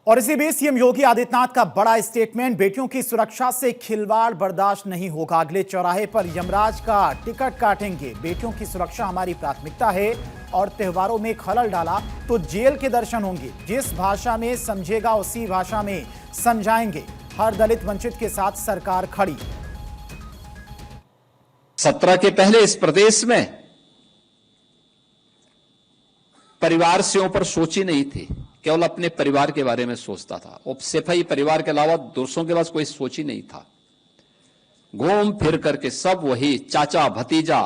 और इसी बीच सीएम योगी आदित्यनाथ का बड़ा स्टेटमेंट, बेटियों की सुरक्षा से खिलवाड़ बर्दाश्त नहीं होगा। अगले चौराहे पर यमराज का टिकट काटेंगे। बेटियों की सुरक्षा हमारी प्राथमिकता है और त्योहारों में खलल डाला तो जेल के दर्शन होंगे। जिस भाषा में समझेगा उसी भाषा में समझाएंगे। हर दलित वंचित के साथ सरकार खड़ी। 17 के पहले इस प्रदेश में परिवार से ऊपर सोची नहीं थी, केवल अपने परिवार के बारे में सोचता था। उपसेफई परिवार के अलावा दूसरों के पास कोई सोच ही नहीं था। घूम फिर करके सब वही चाचा भतीजा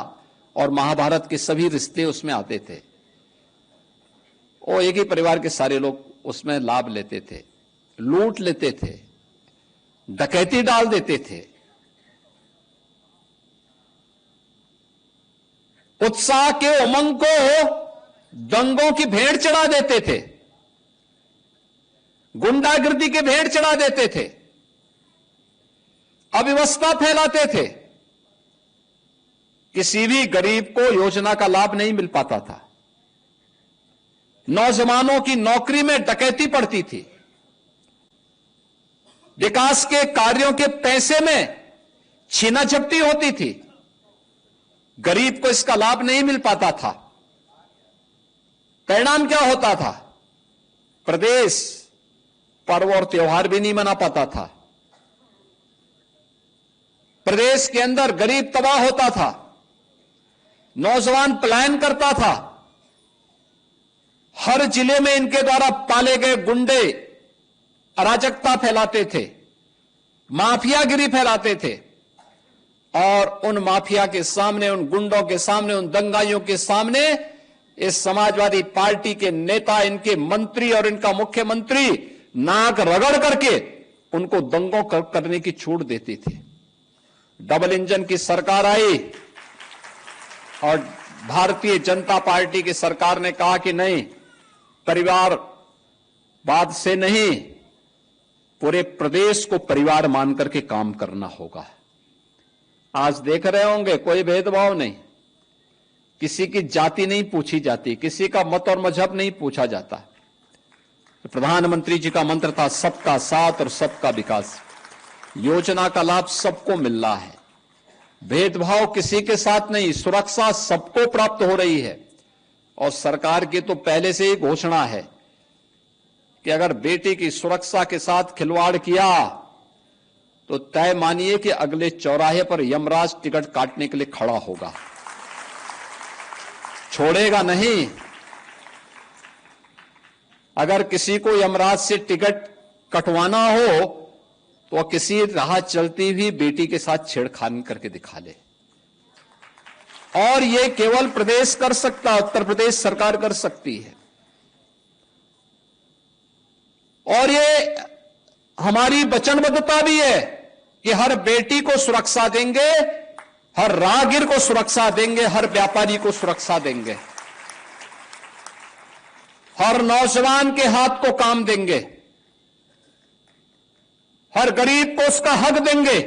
और महाभारत के सभी रिश्ते उसमें आते थे। वो एक ही परिवार के सारे लोग उसमें लाभ लेते थे, लूट लेते थे, डकैती डाल देते थे। उत्साह के उमंग को दंगों की भेंट चढ़ा देते थे, गुंडागिर्दी के भेंट चढ़ा देते थे, अव्यवस्था फैलाते थे। किसी भी गरीब को योजना का लाभ नहीं मिल पाता था। नौजवानों की नौकरी में डकैती पड़ती थी। विकास के कार्यों के पैसे में छीना झपटी होती थी। गरीब को इसका लाभ नहीं मिल पाता था। परिणाम क्या होता था? प्रदेश पर्व और त्योहार भी नहीं मना पाता था। प्रदेश के अंदर गरीब तबाह होता था, नौजवान पलायन करता था। हर जिले में इनके द्वारा पाले गए गुंडे अराजकता फैलाते थे, माफियागिरी फैलाते थे। और उन माफिया के सामने, उन गुंडों के सामने, उन दंगाइयों के सामने इस समाजवादी पार्टी के नेता, इनके मंत्री और इनका मुख्यमंत्री नाक रगड़ करके उनको दंगों करने की छूट देती थी। डबल इंजन की सरकार आई और भारतीय जनता पार्टी की सरकार ने कहा कि नहीं, परिवारवाद से नहीं, पूरे प्रदेश को परिवार मान करके काम करना होगा। आज देख रहे होंगे कोई भेदभाव नहीं, किसी की जाति नहीं पूछी जाती, किसी का मत और मजहब नहीं पूछा जाता। प्रधानमंत्री जी का मंत्र था सबका साथ और सबका विकास। योजना का लाभ सबको मिल रहा है, भेदभाव किसी के साथ नहीं, सुरक्षा सबको प्राप्त हो रही है। और सरकार की तो पहले से ही घोषणा है कि अगर बेटी की सुरक्षा के साथ खिलवाड़ किया तो तय मानिए कि अगले चौराहे पर यमराज टिकट काटने के लिए खड़ा होगा, छोड़ेगा नहीं। अगर किसी को यमराज से टिकट कटवाना हो तो किसी राह चलती हुई बेटी के साथ छेड़खानी करके दिखा ले। और यह केवल प्रदेश कर सकता, उत्तर प्रदेश सरकार कर सकती है। और ये हमारी वचनबद्धता भी है कि हर बेटी को सुरक्षा देंगे, हर राहगीर को सुरक्षा देंगे, हर व्यापारी को सुरक्षा देंगे, हर नौजवान के हाथ को काम देंगे, हर गरीब को उसका हक देंगे,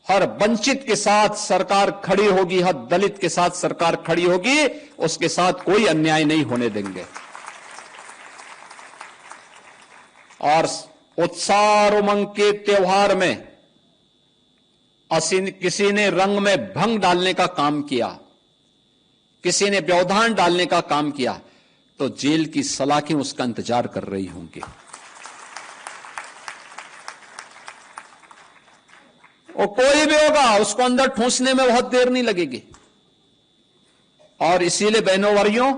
हर वंचित के साथ सरकार खड़ी होगी, हर दलित के साथ सरकार खड़ी होगी, उसके साथ कोई अन्याय नहीं होने देंगे। और उत्साह और उमंग के त्योहार में किसी ने रंग में भंग डालने का काम किया, किसी ने व्यवधान डालने का काम किया, तो जेल की सलाखें उसका इंतजार कर रही होंगी। और कोई भी होगा उसको अंदर ठूंसने में बहुत देर नहीं लगेगी। और इसीलिए बहनों वर्यों,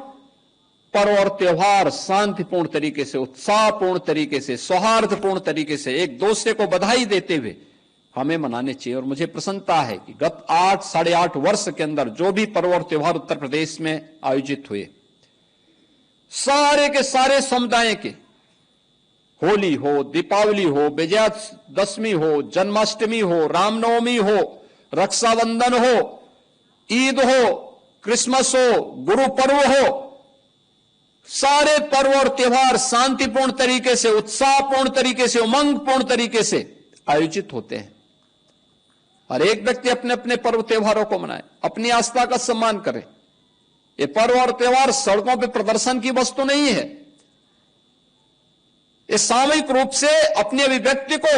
पर्व और त्योहार शांतिपूर्ण तरीके से, उत्साहपूर्ण तरीके से, सौहार्दपूर्ण तरीके से, एक दूसरे को बधाई देते हुए हमें मनाने चाहिए। और मुझे प्रसन्नता है कि गत 8-8.5 वर्ष के अंदर जो भी पर्व और त्योहार उत्तर प्रदेश में आयोजित हुए, सारे के सारे समुदाय के, होली हो, दीपावली हो, विजयादशमी हो, जन्माष्टमी हो, रामनवमी हो, रक्षाबंधन हो, ईद हो, क्रिसमस हो, गुरु पर्व हो, सारे पर्व और त्योहार शांतिपूर्ण तरीके से, उत्साहपूर्ण तरीके से, उमंगपूर्ण तरीके से आयोजित होते हैं। हर एक व्यक्ति अपने अपने पर्व त्योहारों को मनाए, अपनी आस्था का सम्मान करे। ये पर्व और त्योहार सड़कों पर प्रदर्शन की वस्तु नहीं है। इस सामूहिक रूप से अपनी अभिव्यक्ति को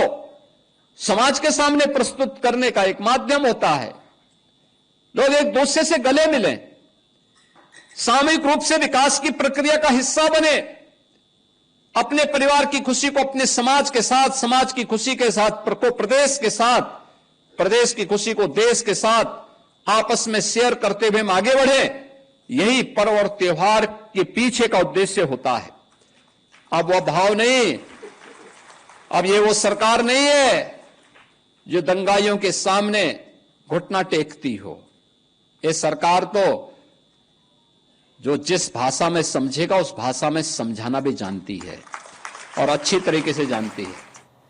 समाज के सामने प्रस्तुत करने का एक माध्यम होता है। लोग एक दूसरे से गले मिलें, सामूहिक रूप से विकास की प्रक्रिया का हिस्सा बने, अपने परिवार की खुशी को अपने समाज के साथ, समाज की खुशी के साथ प्रदेश के साथ, प्रदेश की खुशी को देश के साथ आपस में शेयर करते हुए हम आगे बढ़े। यही पर्व और त्योहार के पीछे का उद्देश्य होता है। अब वह भाव नहीं, अब ये वो सरकार नहीं है जो दंगाइयों के सामने घुटना टेकती हो। ये सरकार तो जो जिस भाषा में समझेगा उस भाषा में समझाना भी जानती है और अच्छी तरीके से जानती है।